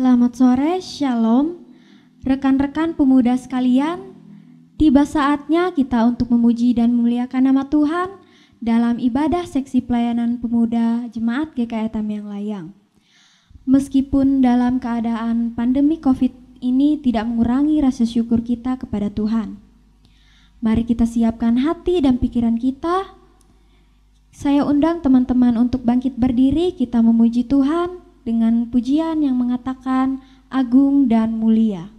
Selamat sore, Shalom. Rekan-rekan pemuda sekalian, tiba saatnya kita untuk memuji dan memuliakan nama Tuhan dalam ibadah seksi pelayanan pemuda Jemaat GKI Tamiang Layang. Meskipun dalam keadaan pandemi COVID ini tidak mengurangi rasa syukur kita kepada Tuhan. Mari kita siapkan hati dan pikiran kita. Saya undang teman-teman untuk bangkit berdiri, kita memuji Tuhan dengan pujian yang mengatakan agung dan mulia.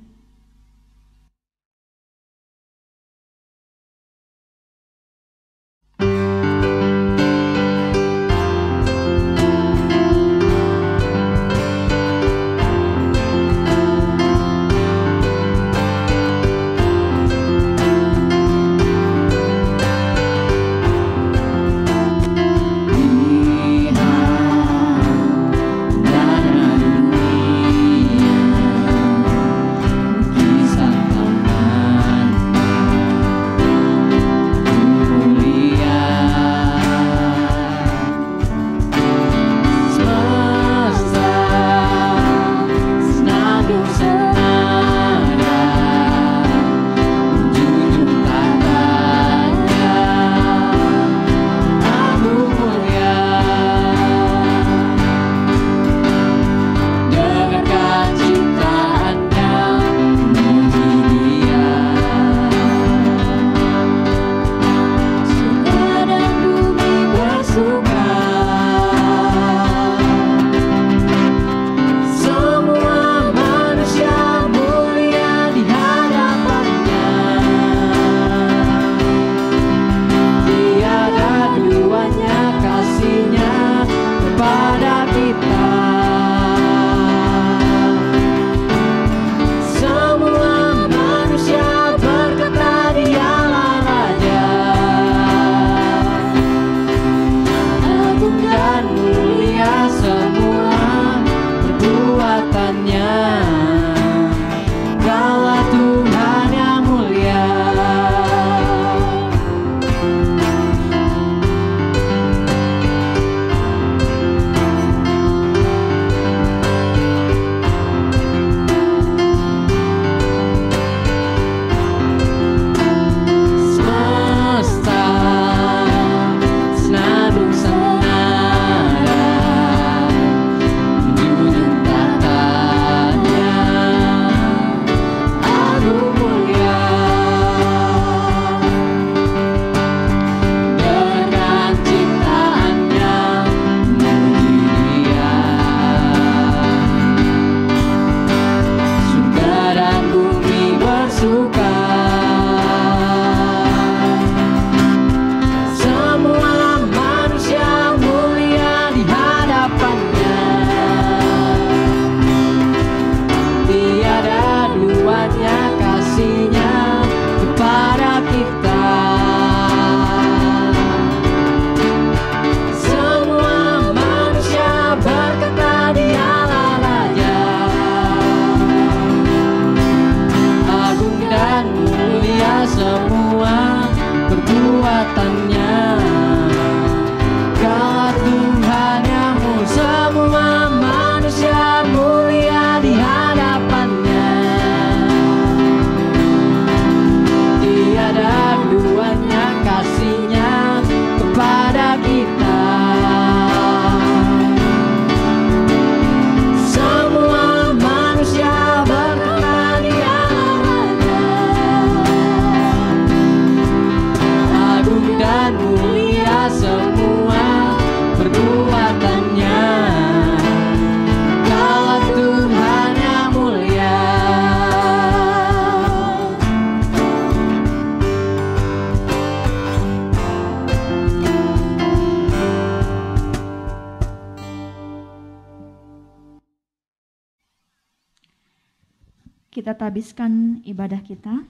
Kita tabiskan ibadah kita.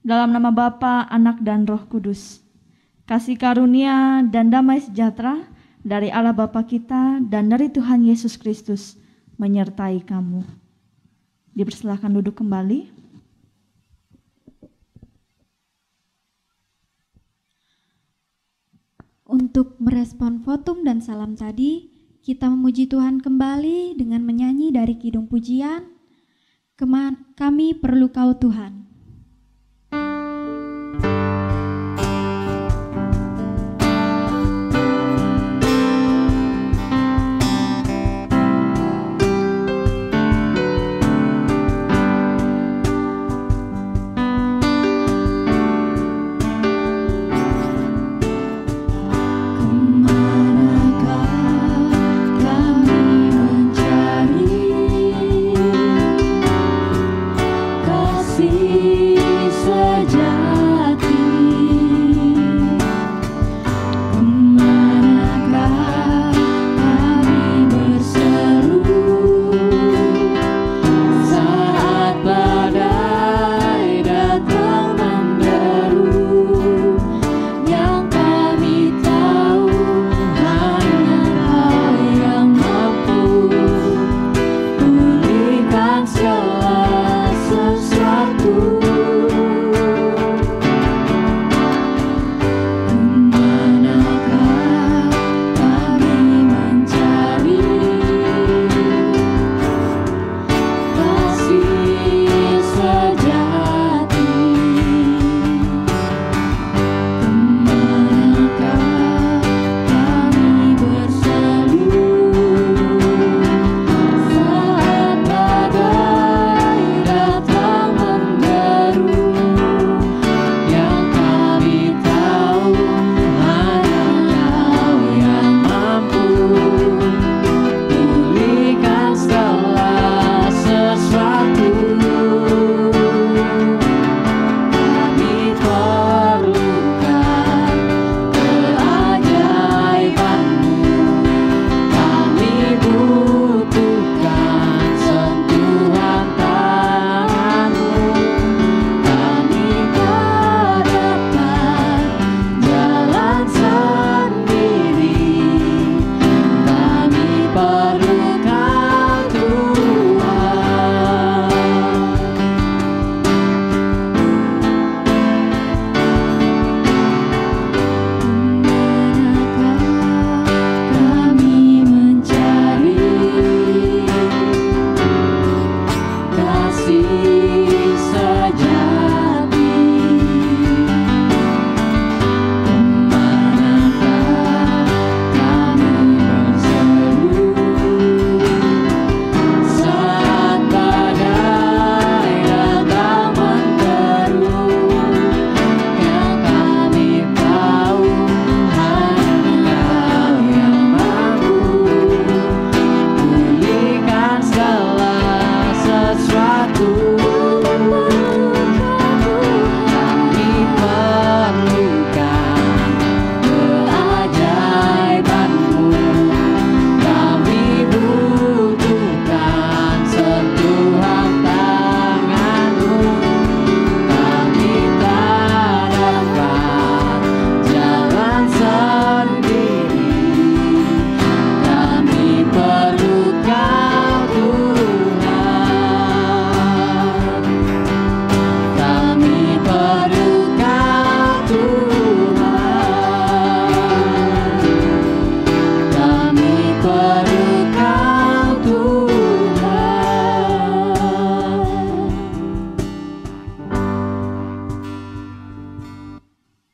Dalam nama Bapa, Anak, dan Roh Kudus. Kasih karunia dan damai sejahtera dari Allah Bapa kita dan dari Tuhan Yesus Kristus menyertai kamu. Dipersilakan duduk kembali. Untuk merespon votum dan salam tadi, kita memuji Tuhan kembali dengan menyanyi dari Kidung Pujian, Kami Perlu Kau Tuhan.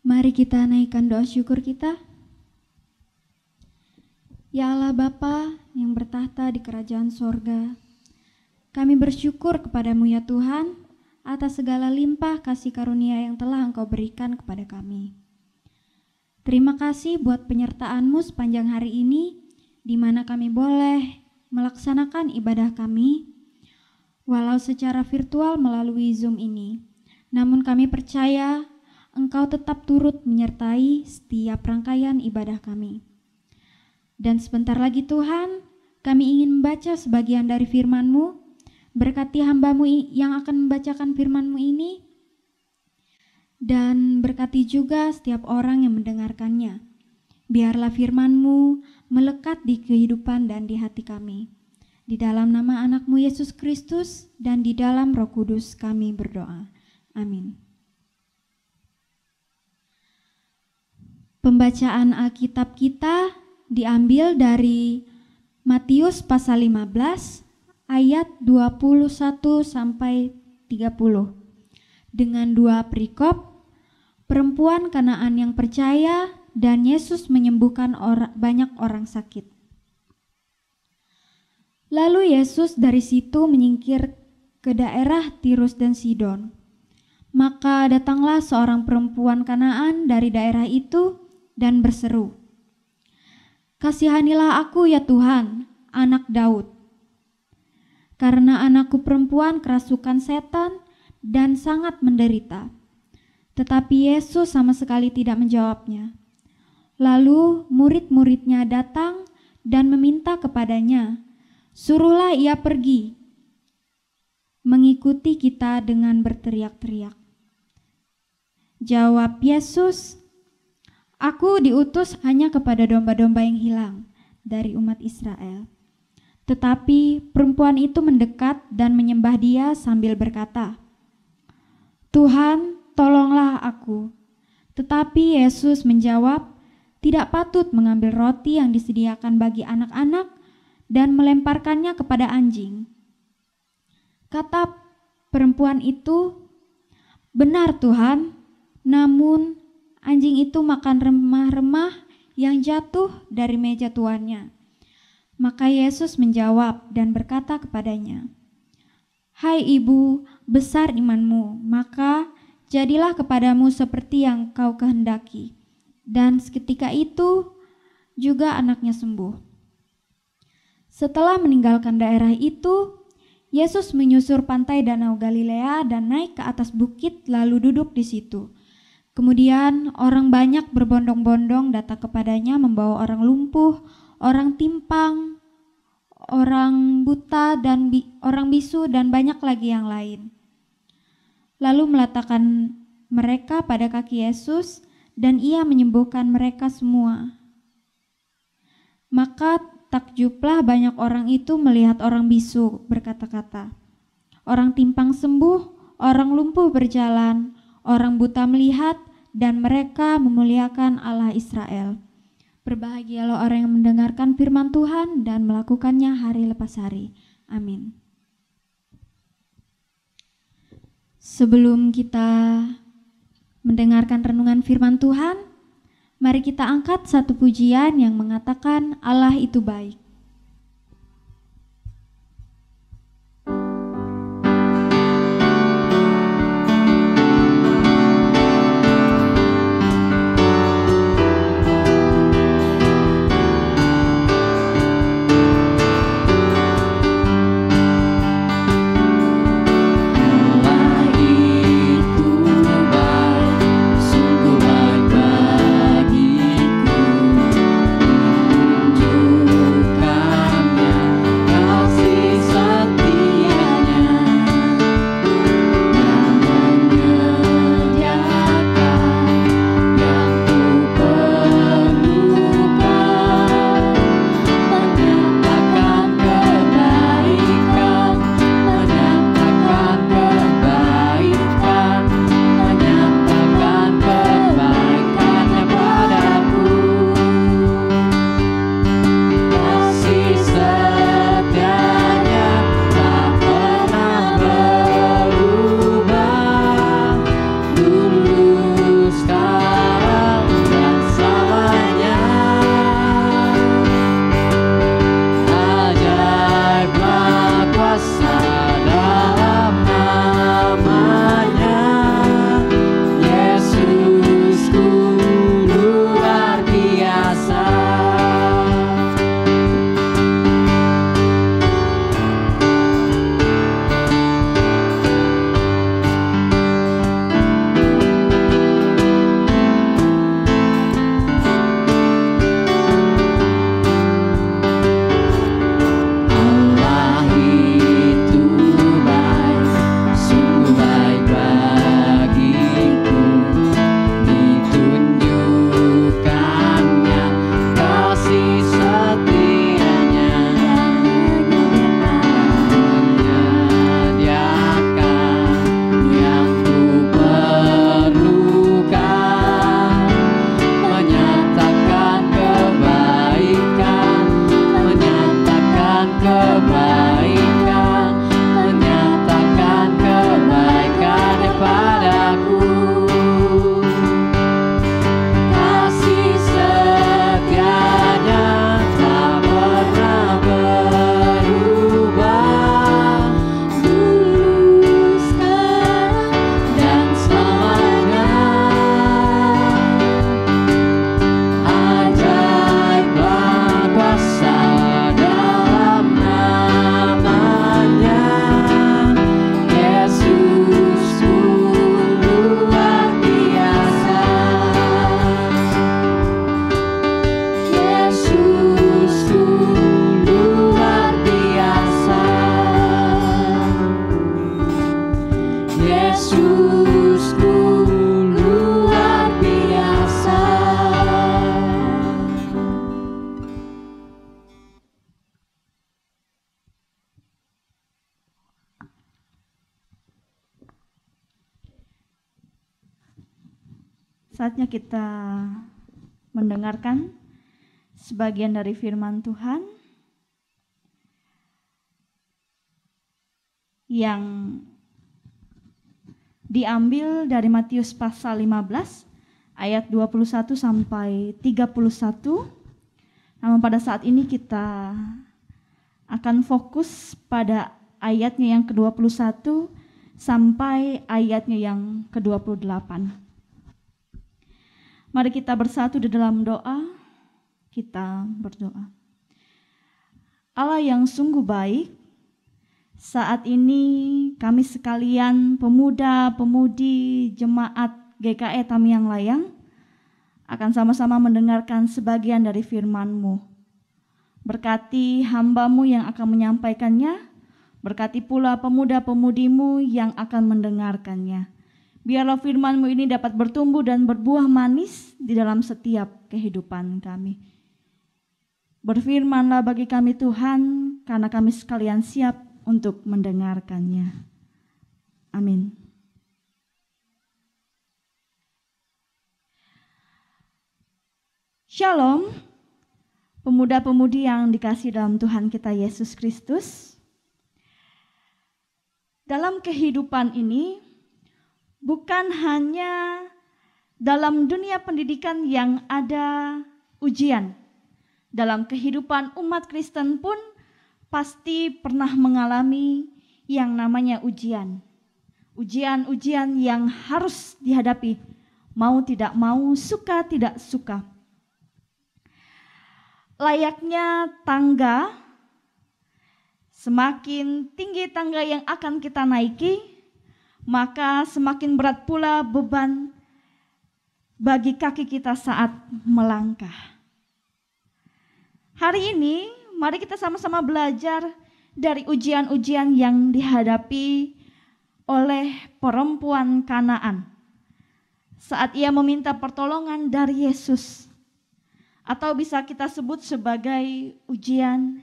Mari kita naikkan doa syukur kita. Ya Allah Bapa yang bertahta di kerajaan sorga, kami bersyukur kepadamu ya Tuhan atas segala limpah kasih karunia yang telah Engkau berikan kepada kami. Terima kasih buat penyertaan-Mu sepanjang hari ini, di mana kami boleh melaksanakan ibadah kami, walau secara virtual melalui Zoom ini. Namun kami percaya Engkau tetap turut menyertai setiap rangkaian ibadah kami. Dan sebentar lagi Tuhan, kami ingin membaca sebagian dari firman-Mu. Berkati hamba-Mu yang akan membacakan firman-Mu ini, dan berkati juga setiap orang yang mendengarkannya. Biarlah firman-Mu melekat di kehidupan dan di hati kami. Di dalam nama anak-Mu Yesus Kristus dan di dalam Roh Kudus kami berdoa. Amin. Pembacaan Alkitab kita diambil dari Matius pasal 15 ayat 21 sampai 30. Dengan dua perikop, perempuan Kanaan yang percaya dan Yesus menyembuhkan banyak orang sakit. Lalu Yesus dari situ menyingkir ke daerah Tirus dan Sidon. Maka datanglah seorang perempuan Kanaan dari daerah itu dan berseru, "Kasihanilah aku ya Tuhan, anak Daud. Karena anakku perempuan kerasukan setan dan sangat menderita." Tetapi Yesus sama sekali tidak menjawabnya. Lalu murid-muridnya datang dan meminta kepadanya, "Suruhlah ia pergi, mengikuti kita," dengan berteriak-teriak. Jawab Yesus, "Aku diutus hanya kepada domba-domba yang hilang dari umat Israel." Tetapi perempuan itu mendekat dan menyembah Dia sambil berkata, "Tuhan, tolonglah aku." Tetapi Yesus menjawab, "Tidak patut mengambil roti yang disediakan bagi anak-anak dan melemparkannya kepada anjing." Kata perempuan itu, "Benar Tuhan, namun anjing itu makan remah-remah yang jatuh dari meja tuannya." Maka Yesus menjawab dan berkata kepadanya, "Hai ibu, besar imanmu, maka jadilah kepadamu seperti yang kau kehendaki." Dan seketika itu juga anaknya sembuh. Setelah meninggalkan daerah itu, Yesus menyusur pantai Danau Galilea dan naik ke atas bukit lalu duduk di situ. Kemudian orang banyak berbondong-bondong datang kepadanya membawa orang lumpuh, orang timpang, orang buta, dan orang bisu, dan banyak lagi yang lain. Lalu meletakkan mereka pada kaki Yesus, dan Ia menyembuhkan mereka semua. Maka takjublah banyak orang itu melihat orang bisu berkata-kata, orang timpang sembuh, orang lumpuh berjalan, orang buta melihat, dan mereka memuliakan Allah Israel. Berbahagialah orang yang mendengarkan firman Tuhan dan melakukannya hari lepas hari. Amin. Sebelum kita mendengarkan renungan firman Tuhan, mari kita angkat satu pujian yang mengatakan Allah itu baik. Sungguh baik bagiku, Saatnya kita mendengarkan sebagian dari firman Tuhan yang diambil dari Matius pasal 15 ayat 21 sampai 31. Namun pada saat ini kita akan fokus pada ayatnya yang ke-21 sampai ayatnya yang ke-28. Mari kita bersatu di dalam doa. Kita berdoa. Allah yang sungguh baik, saat ini kami sekalian pemuda-pemudi jemaat GKE Tamiang Layang akan sama-sama mendengarkan sebagian dari firman-Mu. Berkati hamba-Mu yang akan menyampaikannya, berkati pula pemuda-pemudimu yang akan mendengarkannya. Biarlah firman-Mu ini dapat bertumbuh dan berbuah manis di dalam setiap kehidupan kami. Berfirmanlah bagi kami Tuhan, karena kami sekalian siap untuk mendengarkannya. Amin. Shalom, pemuda-pemudi yang dikasihi dalam Tuhan kita Yesus Kristus. Dalam kehidupan ini, bukan hanya dalam dunia pendidikan yang ada ujian. Dalam kehidupan umat Kristen pun pasti pernah mengalami yang namanya ujian. Ujian-ujian yang harus dihadapi, mau tidak mau, suka tidak suka. Layaknya tangga, semakin tinggi tangga yang akan kita naiki, maka semakin berat pula beban bagi kaki kita saat melangkah. Hari ini, mari kita sama-sama belajar dari ujian-ujian yang dihadapi oleh perempuan Kanaan saat ia meminta pertolongan dari Yesus. Atau bisa kita sebut sebagai ujian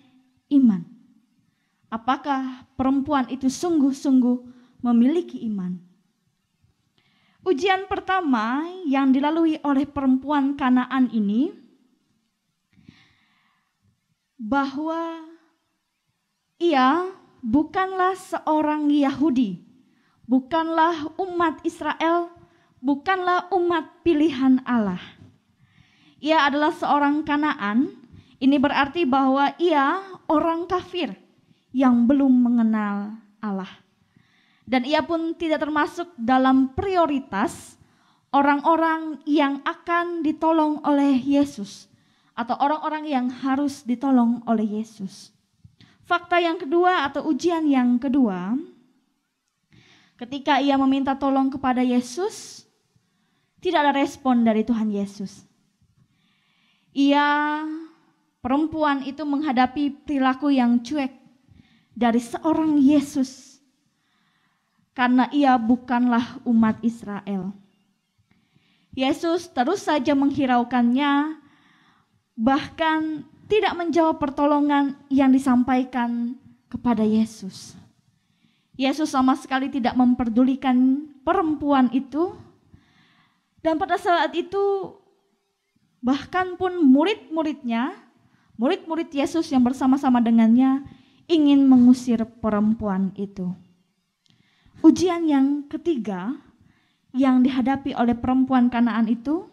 iman. Apakah perempuan itu sungguh-sungguh memiliki iman? Ujian pertama yang dilalui oleh perempuan Kanaan ini, bahwa ia bukanlah seorang Yahudi, bukanlah umat Israel, bukanlah umat pilihan Allah. Ia adalah seorang Kanaan. Ini berarti bahwa ia orang kafir yang belum mengenal Allah. Dan ia pun tidak termasuk dalam prioritas orang-orang yang akan ditolong oleh Yesus atau orang-orang yang harus ditolong oleh Yesus. Fakta yang kedua atau ujian yang kedua, ketika ia meminta tolong kepada Yesus, tidak ada respon dari Tuhan Yesus. Perempuan itu menghadapi perilaku yang cuek dari seorang Yesus karena ia bukanlah umat Israel. Yesus terus saja menghiraukannya, bahkan tidak menjawab pertolongan yang disampaikan kepada Yesus. Yesus sama sekali tidak memperdulikan perempuan itu, dan pada saat itu bahkan pun murid-murid Yesus yang bersama-sama dengannya ingin mengusir perempuan itu. Ujian yang ketiga yang dihadapi oleh perempuan Kanaan itu,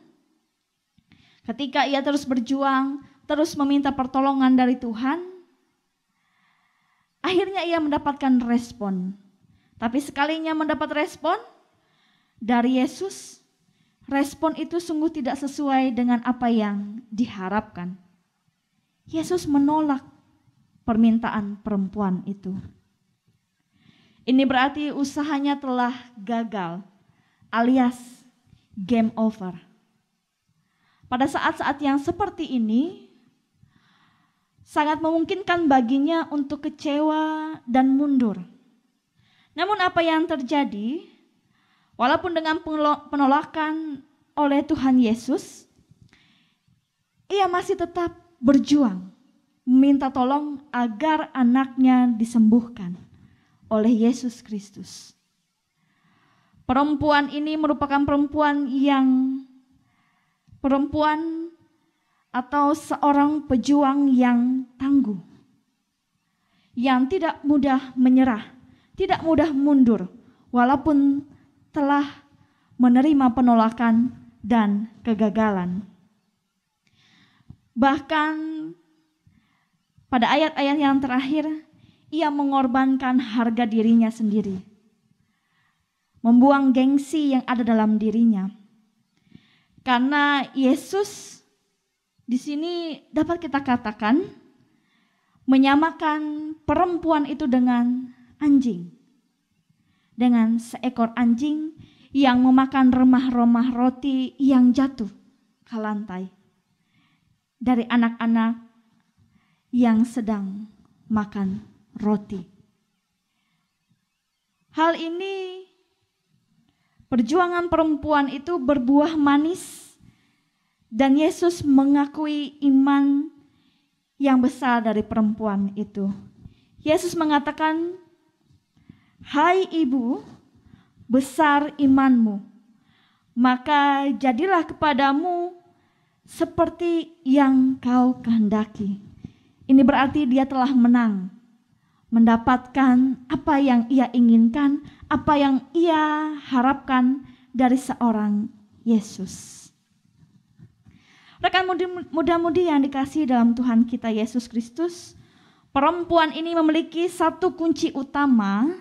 ketika ia terus berjuang, terus meminta pertolongan dari Tuhan, akhirnya ia mendapatkan respon. Tapi sekalinya mendapat respon dari Yesus, respon itu sungguh tidak sesuai dengan apa yang diharapkan. Yesus menolak permintaan perempuan itu. Ini berarti usahanya telah gagal, alias game over. Pada saat-saat yang seperti ini, sangat memungkinkan baginya untuk kecewa dan mundur. Namun apa yang terjadi? Walaupun dengan penolakan oleh Tuhan Yesus, ia masih tetap berjuang, meminta tolong agar anaknya disembuhkan oleh Yesus Kristus. Perempuan ini merupakan perempuan yang perempuan atau seorang pejuang yang tangguh, yang tidak mudah menyerah, tidak mudah mundur, walaupun telah menerima penolakan dan kegagalan. Bahkan pada ayat-ayat yang terakhir, ia mengorbankan harga dirinya sendiri, membuang gengsi yang ada dalam dirinya. Karena Yesus di sini dapat kita katakan menyamakan perempuan itu dengan anjing. Dengan seekor anjing yang memakan remah-remah roti yang jatuh ke lantai dari anak-anak yang sedang makan roti. Hal ini, perjuangan perempuan itu berbuah manis dan Yesus mengakui iman yang besar dari perempuan itu. Yesus mengatakan, "Hai ibu, besar imanmu, maka jadilah kepadamu seperti yang kau kehendaki." Ini berarti dia telah menang, mendapatkan apa yang ia inginkan, apa yang ia harapkan dari seorang Yesus. Rekan muda-mudi yang dikasihi dalam Tuhan kita Yesus Kristus, perempuan ini memiliki satu kunci utama,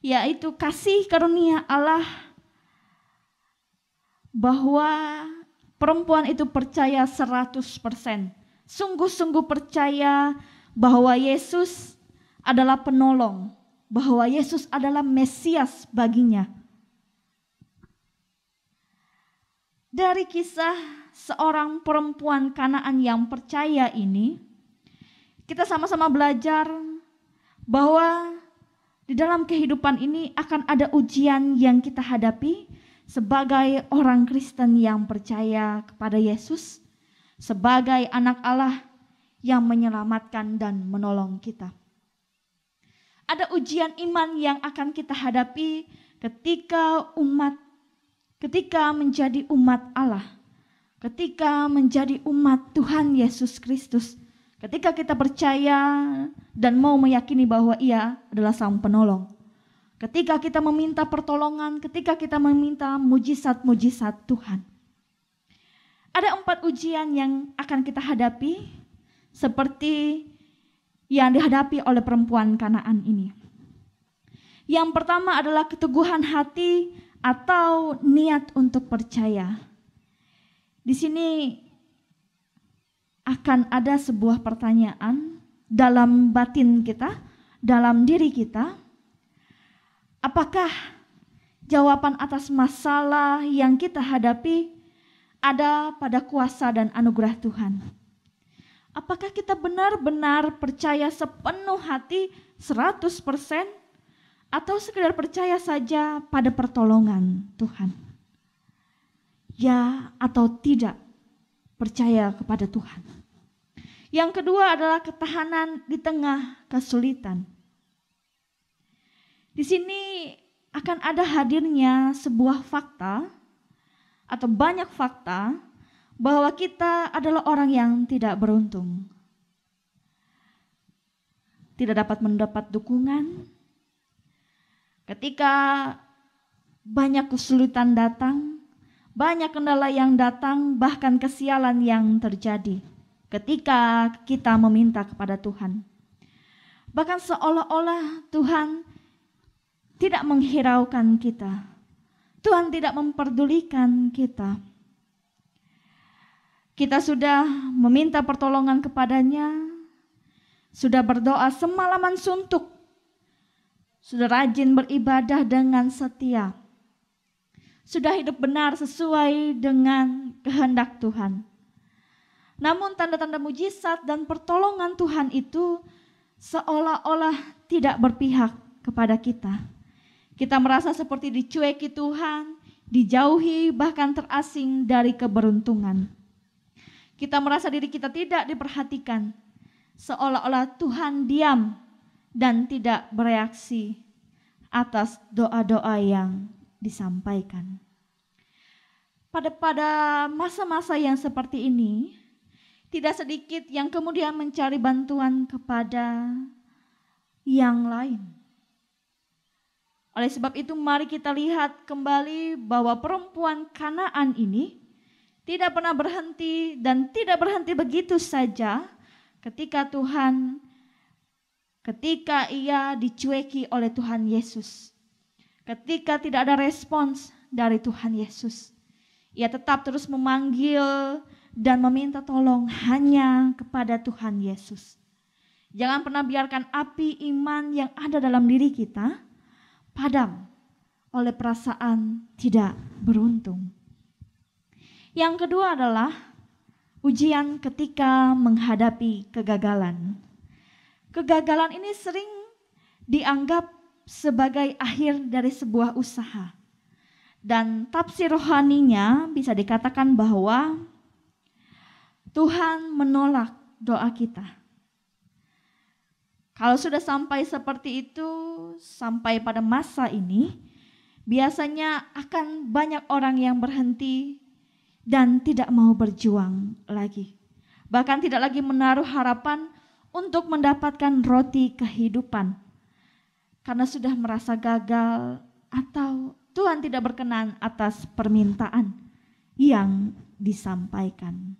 yaitu kasih karunia Allah, bahwa perempuan itu percaya 100%. Sungguh-sungguh percaya bahwa Yesus adalah penolong, bahwa Yesus adalah Mesias baginya. Dari kisah seorang perempuan Kanaan yang percaya ini, kita sama-sama belajar bahwa di dalam kehidupan ini akan ada ujian yang kita hadapi sebagai orang Kristen yang percaya kepada Yesus, sebagai anak Allah yang menyelamatkan dan menolong kita. Ada ujian iman yang akan kita hadapi ketika menjadi umat Allah, ketika menjadi umat Tuhan Yesus Kristus, ketika kita percaya dan mau meyakini bahwa Ia adalah Sang Penolong, ketika kita meminta pertolongan, ketika kita meminta mujizat-mujizat Tuhan. Ada 4 ujian yang akan kita hadapi seperti yang dihadapi oleh perempuan Kanaan ini. Yang pertama adalah keteguhan hati atau niat untuk percaya. Di sini akan ada sebuah pertanyaan dalam batin kita, dalam diri kita. Apakah jawaban atas masalah yang kita hadapi ada pada kuasa dan anugerah Tuhan? Apakah kita benar-benar percaya sepenuh hati 100% atau sekedar percaya saja pada pertolongan Tuhan? Ya atau tidak percaya kepada Tuhan. Yang kedua adalah ketahanan di tengah kesulitan. Di sini akan ada hadirnya sebuah fakta atau banyak fakta bahwa kita adalah orang yang tidak beruntung. Tidak dapat mendapat dukungan. Ketika banyak kesulitan datang, banyak kendala yang datang, bahkan kesialan yang terjadi ketika kita meminta kepada Tuhan. Bahkan seolah-olah Tuhan tidak menghiraukan kita. Tuhan tidak memperdulikan kita. Kita sudah meminta pertolongan kepadanya, sudah berdoa semalaman suntuk, sudah rajin beribadah dengan setia, sudah hidup benar sesuai dengan kehendak Tuhan. Namun tanda-tanda mujizat dan pertolongan Tuhan itu seolah-olah tidak berpihak kepada kita. Kita merasa seperti dicueki Tuhan, dijauhi, bahkan terasing dari keberuntungan. Kita merasa diri kita tidak diperhatikan, seolah-olah Tuhan diam dan tidak bereaksi atas doa-doa yang disampaikan. pada masa-masa yang seperti ini, tidak sedikit yang kemudian mencari bantuan kepada yang lain. Oleh sebab itu mari kita lihat kembali bahwa perempuan Kanaan ini tidak pernah berhenti dan tidak berhenti begitu saja ketika ia dicueki oleh Tuhan Yesus. Ketika tidak ada respons dari Tuhan Yesus, ia tetap terus memanggil dan meminta tolong hanya kepada Tuhan Yesus. Jangan pernah biarkan api iman yang ada dalam diri kita padam oleh perasaan tidak beruntung. Yang kedua adalah ujian ketika menghadapi kegagalan. Kegagalan ini sering dianggap sebagai akhir dari sebuah usaha. Dan tafsir rohaninya bisa dikatakan bahwa Tuhan menolak doa kita. Kalau sudah sampai seperti itu, sampai pada masa ini, biasanya akan banyak orang yang berhenti dan tidak mau berjuang lagi. Bahkan tidak lagi menaruh harapan untuk mendapatkan roti kehidupan. Karena sudah merasa gagal atau Tuhan tidak berkenan atas permintaan yang disampaikan.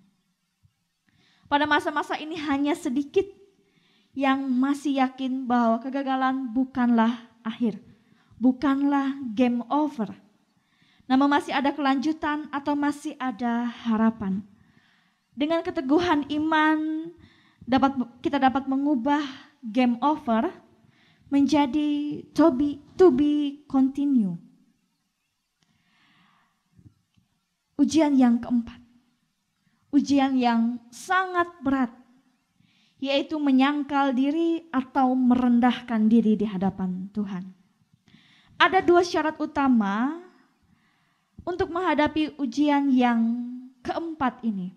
Pada masa-masa ini hanya sedikit yang masih yakin bahwa kegagalan bukanlah akhir, bukanlah game over. Namun masih ada kelanjutan atau masih ada harapan. Dengan keteguhan iman kita dapat mengubah game over menjadi to be continue. Ujian yang keempat, ujian yang sangat berat, yaitu menyangkal diri atau merendahkan diri di hadapan Tuhan. Ada dua syarat utama untuk menghadapi ujian yang keempat ini.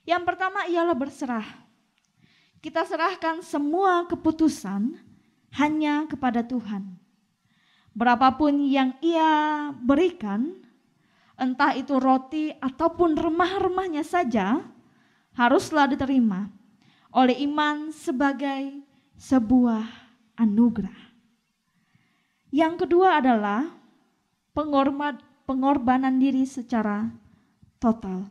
Yang pertama ialah berserah. Kita serahkan semua keputusan hanya kepada Tuhan. Berapapun yang Ia berikan, entah itu roti ataupun remah-remahnya saja, haruslah diterima oleh iman sebagai sebuah anugerah. Yang kedua adalah pengorbanan diri secara total.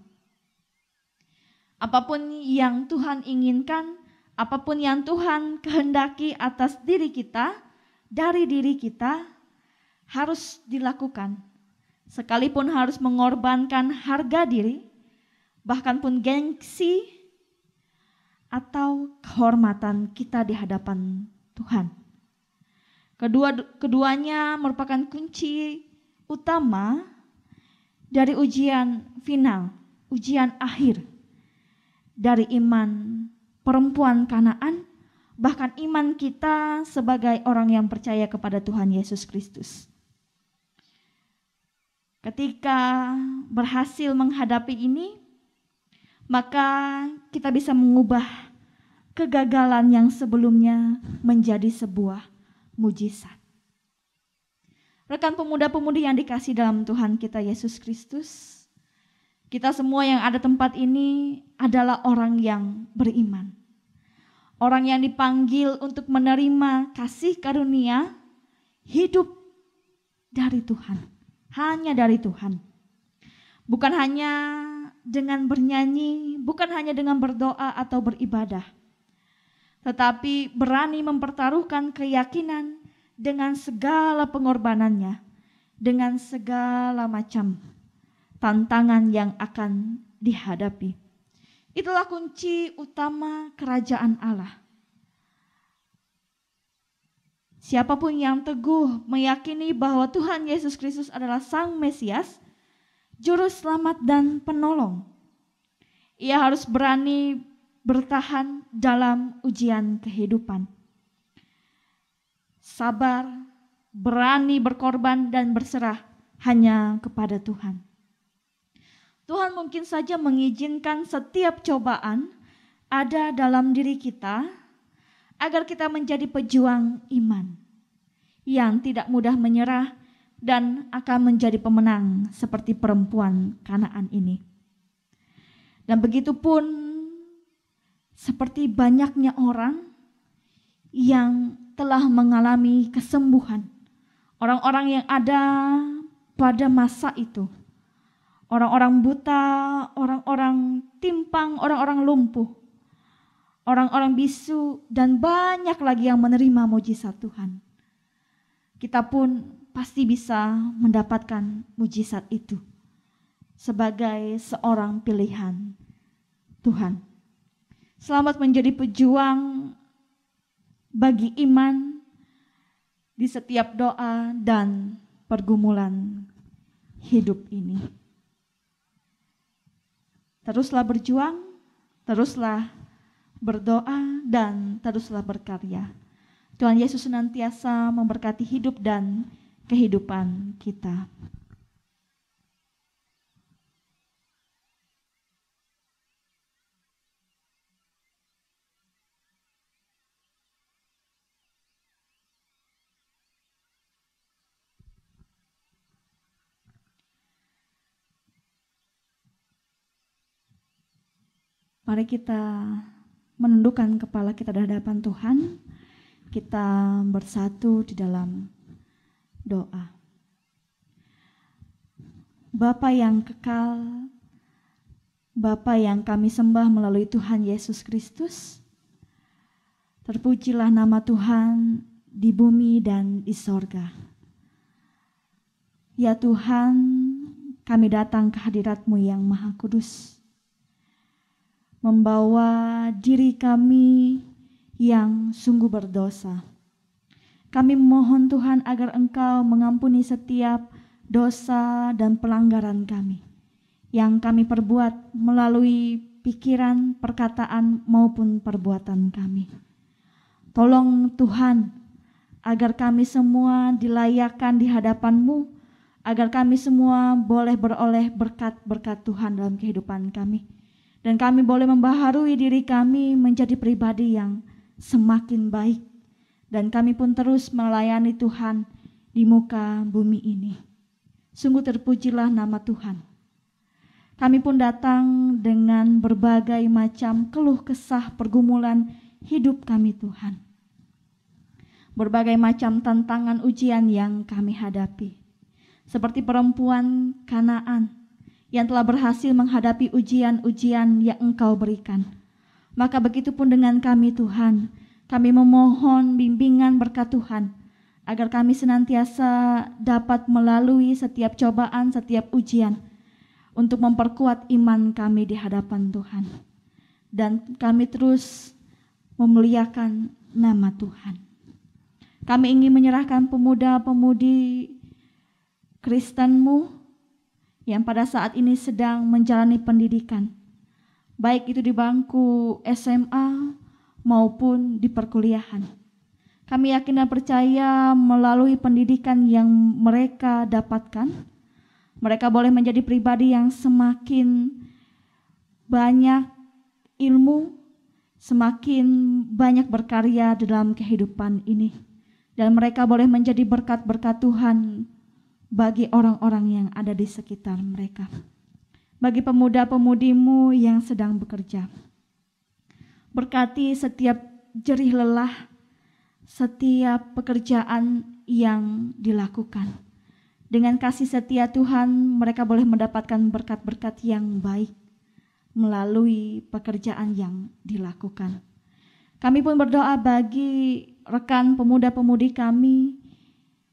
Apapun yang Tuhan inginkan, apapun yang Tuhan kehendaki atas diri kita, dari diri kita, harus dilakukan. Sekalipun harus mengorbankan harga diri, bahkan pun gengsi, atau kehormatan kita di hadapan Tuhan. Keduanya merupakan kunci utama dari ujian final, ujian akhir dari iman perempuan Kanaan, bahkan iman kita sebagai orang yang percaya kepada Tuhan Yesus Kristus. Ketika berhasil menghadapi ini, maka kita bisa mengubah kegagalan yang sebelumnya menjadi sebuah mujizat. Rekan pemuda-pemudi yang dikasih dalam Tuhan kita Yesus Kristus, kita semua yang ada tempat ini adalah orang yang beriman. Orang yang dipanggil untuk menerima kasih karunia hidup dari Tuhan, hanya dari Tuhan. Bukan hanya dengan bernyanyi, bukan hanya dengan berdoa atau beribadah, tetapi berani mempertaruhkan keyakinan dengan segala pengorbanannya, dengan segala macam tantangan yang akan dihadapi. Itulah kunci utama kerajaan Allah. Siapapun yang teguh meyakini bahwa Tuhan Yesus Kristus adalah Sang Mesias, Juru Selamat dan Penolong, ia harus berani bertahan dalam ujian kehidupan. Sabar, berani berkorban dan berserah hanya kepada Tuhan. Tuhan mungkin saja mengizinkan setiap cobaan ada dalam diri kita agar kita menjadi pejuang iman yang tidak mudah menyerah dan akan menjadi pemenang seperti perempuan Kanaan ini. Dan begitu pun seperti banyaknya orang yang telah mengalami kesembuhan. Orang-orang yang ada pada masa itu. Orang-orang buta, orang-orang timpang, orang-orang lumpuh. Orang-orang bisu dan banyak lagi yang menerima mujizat Tuhan. Kita pun pasti bisa mendapatkan mujizat itu sebagai seorang pilihan Tuhan. Selamat menjadi pejuang bagi iman di setiap doa dan pergumulan hidup ini. Teruslah berjuang, teruslah berdoa, dan teruslah berkarya. Tuhan Yesus senantiasa memberkati hidup dan kehidupan kita. Mari kita menundukkan kepala kita di hadapan Tuhan. Kita bersatu di dalam doa. Bapa yang kekal, Bapa yang kami sembah melalui Tuhan Yesus Kristus, terpujilah nama Tuhan di bumi dan di sorga. Ya Tuhan, kami datang ke hadirat-Mu yang Maha Kudus, membawa diri kami yang sungguh berdosa. Kami memohon Tuhan agar Engkau mengampuni setiap dosa dan pelanggaran kami yang kami perbuat melalui pikiran, perkataan maupun perbuatan kami. Tolong Tuhan agar kami semua dilayakkan di hadapan-Mu, agar kami semua boleh beroleh berkat-berkat Tuhan dalam kehidupan kami. Dan kami boleh membaharui diri kami menjadi pribadi yang semakin baik. Dan kami pun terus melayani Tuhan di muka bumi ini. Sungguh terpujilah nama Tuhan. Kami pun datang dengan berbagai macam keluh kesah pergumulan hidup kami Tuhan. Berbagai macam tantangan ujian yang kami hadapi. Seperti perempuan Kanaan yang telah berhasil menghadapi ujian-ujian yang Engkau berikan. Maka begitu pun dengan kami Tuhan, kami memohon bimbingan berkat Tuhan, agar kami senantiasa dapat melalui setiap cobaan, setiap ujian, untuk memperkuat iman kami di hadapan Tuhan. Dan kami terus memuliakan nama Tuhan. Kami ingin menyerahkan pemuda-pemudi Kristen-Mu yang pada saat ini sedang menjalani pendidikan, baik itu di bangku SMA maupun di perkuliahan. Kami yakin dan percaya melalui pendidikan yang mereka dapatkan, mereka boleh menjadi pribadi yang semakin banyak ilmu, semakin banyak berkarya dalam kehidupan ini. Dan mereka boleh menjadi berkat-berkat Tuhan bagi orang-orang yang ada di sekitar mereka. Bagi pemuda-pemudimu yang sedang bekerja, berkati setiap jerih lelah, setiap pekerjaan yang dilakukan. Dengan kasih setia Tuhan, mereka boleh mendapatkan berkat-berkat yang baik melalui pekerjaan yang dilakukan. Kami pun berdoa bagi rekan pemuda-pemudi kami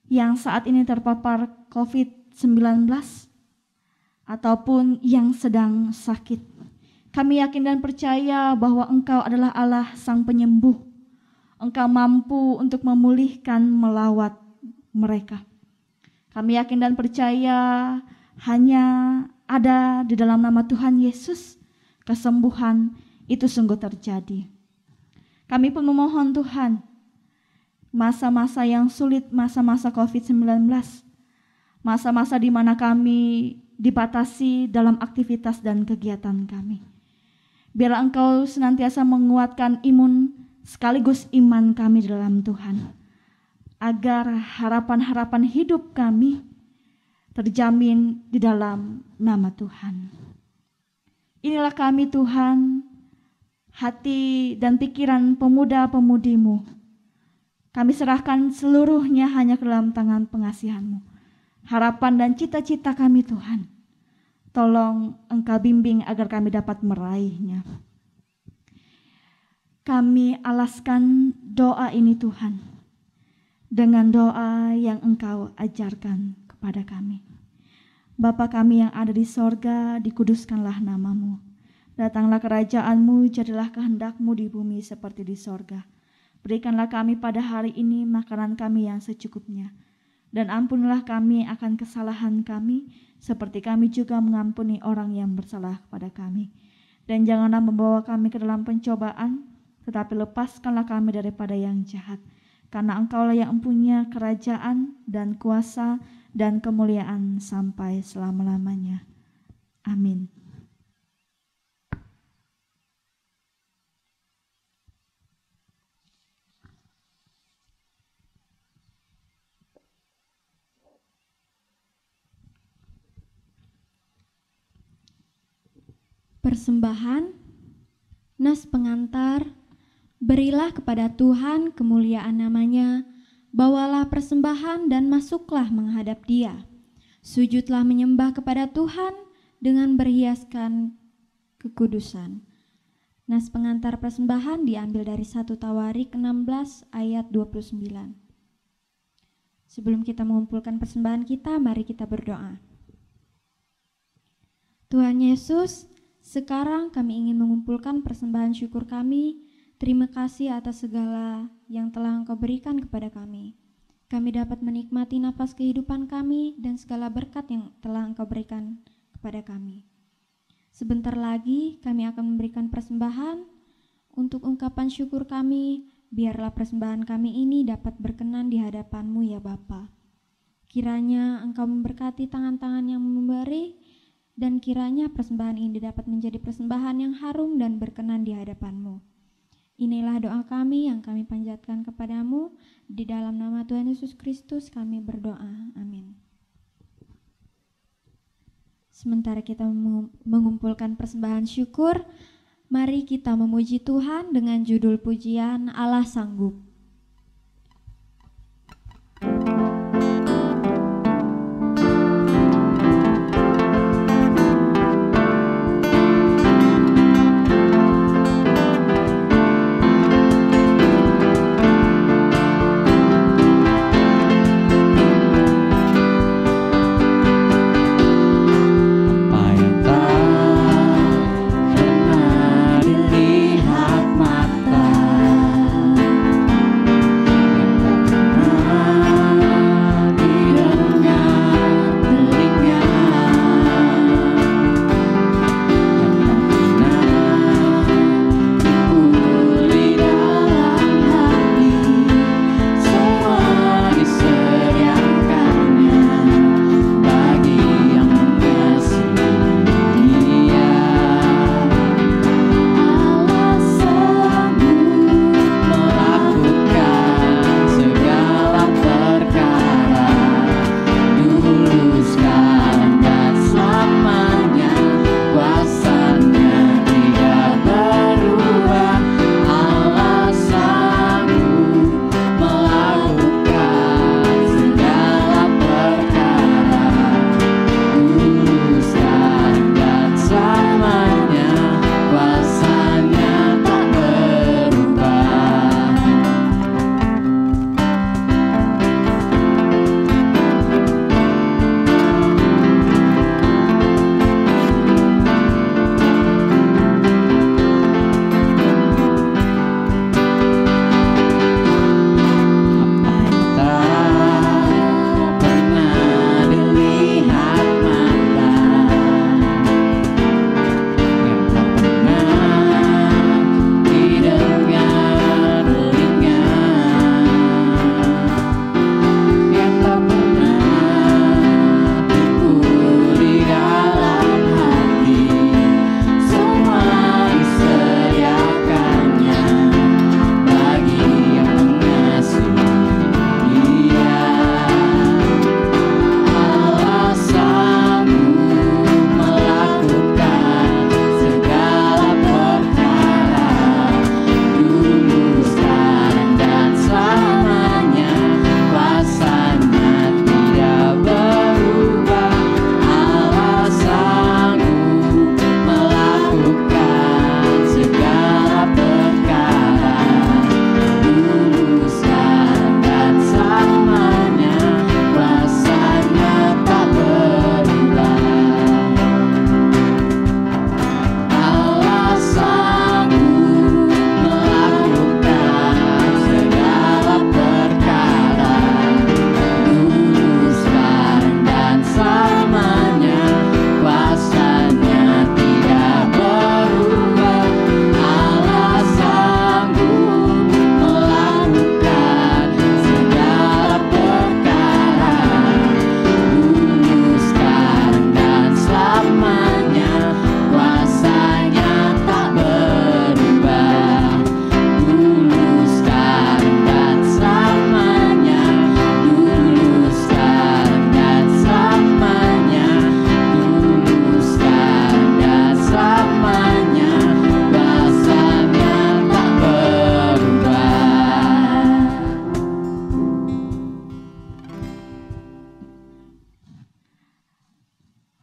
yang saat ini terpapar COVID-19 ataupun yang sedang sakit. Kami yakin dan percaya bahwa Engkau adalah Allah Sang Penyembuh. Engkau mampu untuk memulihkan, melawat mereka. Kami yakin dan percaya hanya ada di dalam nama Tuhan Yesus kesembuhan itu sungguh terjadi. Kami pun memohon Tuhan, masa-masa yang sulit, masa-masa COVID-19, masa-masa di mana kami dibatasi dalam aktivitas dan kegiatan kami. Biarlah Engkau senantiasa menguatkan imun sekaligus iman kami dalam Tuhan, agar harapan-harapan hidup kami terjamin di dalam nama Tuhan. Inilah kami Tuhan, hati dan pikiran pemuda-pemudimu. Kami serahkan seluruhnya hanya ke dalam tangan pengasihan-Mu. Harapan dan cita-cita kami Tuhan, tolong Engkau bimbing agar kami dapat meraihnya. Kami alaskan doa ini Tuhan, dengan doa yang Engkau ajarkan kepada kami. Bapa kami yang ada di sorga, dikuduskanlah nama-Mu. Datanglah kerajaan-Mu, jadilah kehendak-Mu di bumi seperti di sorga. Berikanlah kami pada hari ini makanan kami yang secukupnya. Dan ampunilah kami akan kesalahan kami, seperti kami juga mengampuni orang yang bersalah kepada kami. Dan janganlah membawa kami ke dalam pencobaan, tetapi lepaskanlah kami daripada yang jahat. Karena Engkaulah yang mempunyai kerajaan dan kuasa dan kemuliaan sampai selama-lamanya. Amin. Persembahan, nas pengantar, berilah kepada Tuhan kemuliaan namanya, bawalah persembahan dan masuklah menghadap Dia. Sujudlah menyembah kepada Tuhan dengan berhiaskan kekudusan. Nas pengantar persembahan diambil dari 1 Tawarik 16 ayat 29. Sebelum kita mengumpulkan persembahan kita, mari kita berdoa. Tuhan Yesus, sekarang kami ingin mengumpulkan persembahan syukur kami. Terima kasih atas segala yang telah Engkau berikan kepada kami. Kami dapat menikmati nafas kehidupan kami dan segala berkat yang telah Engkau berikan kepada kami. Sebentar lagi kami akan memberikan persembahan untuk ungkapan syukur kami. Biarlah persembahan kami ini dapat berkenan di hadapan-Mu ya Bapa. Kiranya Engkau memberkati tangan-tangan yang memberi, dan kiranya persembahan ini dapat menjadi persembahan yang harum dan berkenan di hadapan-Mu. Inilah doa kami yang kami panjatkan kepadamu. Di dalam nama Tuhan Yesus Kristus kami berdoa. Amin. Sementara kita mengumpulkan persembahan syukur, mari kita memuji Tuhan dengan judul pujian Allah Sanggup. Mata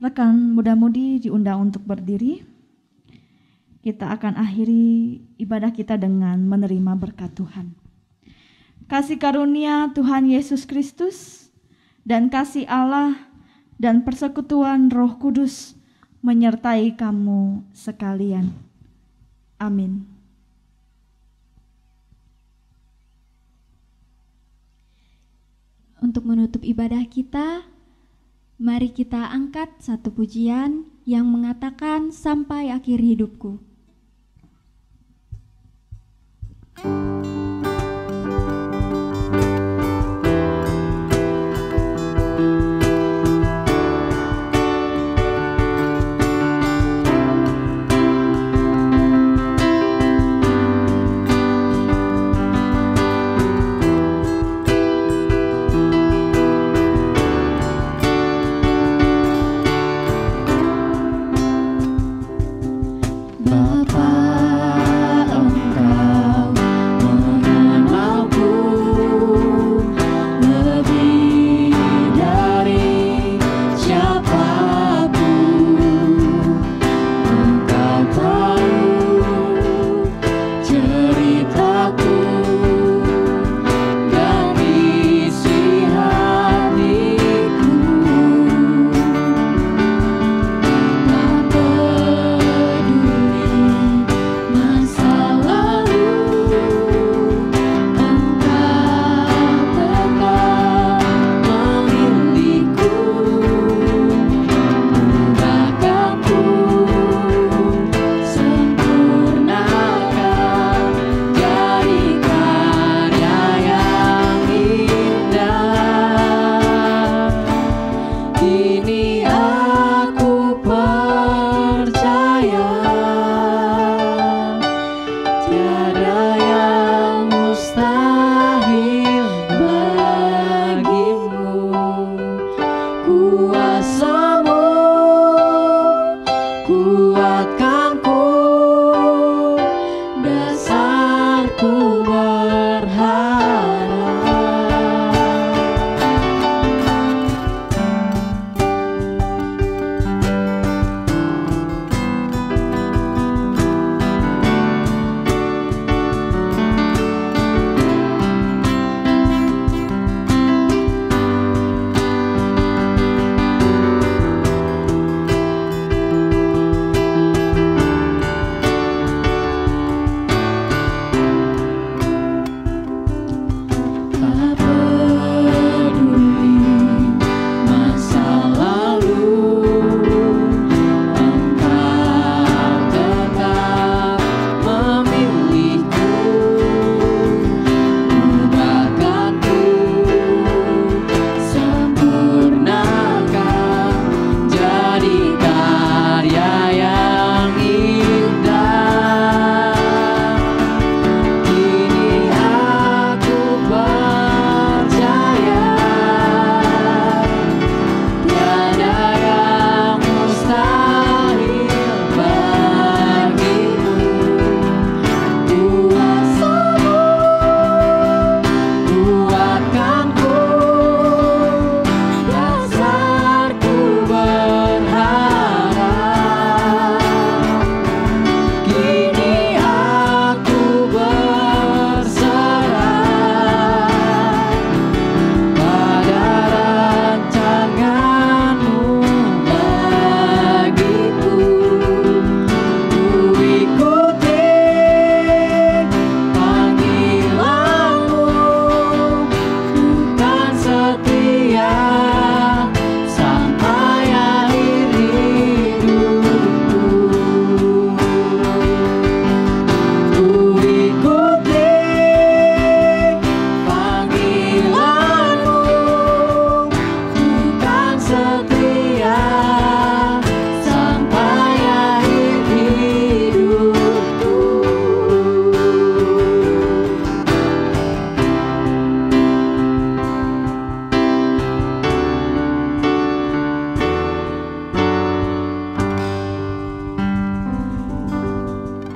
Rekan muda-mudi diundang untuk berdiri. Kita akan akhiri ibadah kita dengan menerima berkat Tuhan. Kasih karunia Tuhan Yesus Kristus dan kasih Allah dan persekutuan Roh Kudus menyertai kamu sekalian. Amin. Untuk menutup ibadah kita, mari kita angkat satu pujian yang mengatakan sampai akhir hidupku.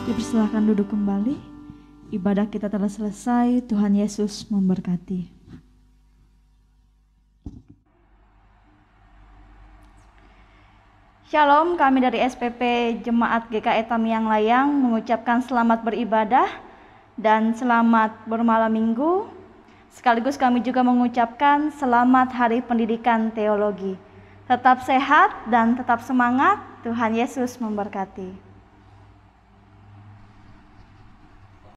Dipersilahkan duduk kembali. Ibadah kita telah selesai. Tuhan Yesus memberkati. Shalom, kami dari SPP Jemaat GKI Tamiang Layang mengucapkan selamat beribadah dan selamat bermalam minggu. Sekaligus kami juga mengucapkan selamat Hari Pendidikan Teologi. Tetap sehat dan tetap semangat, Tuhan Yesus memberkati.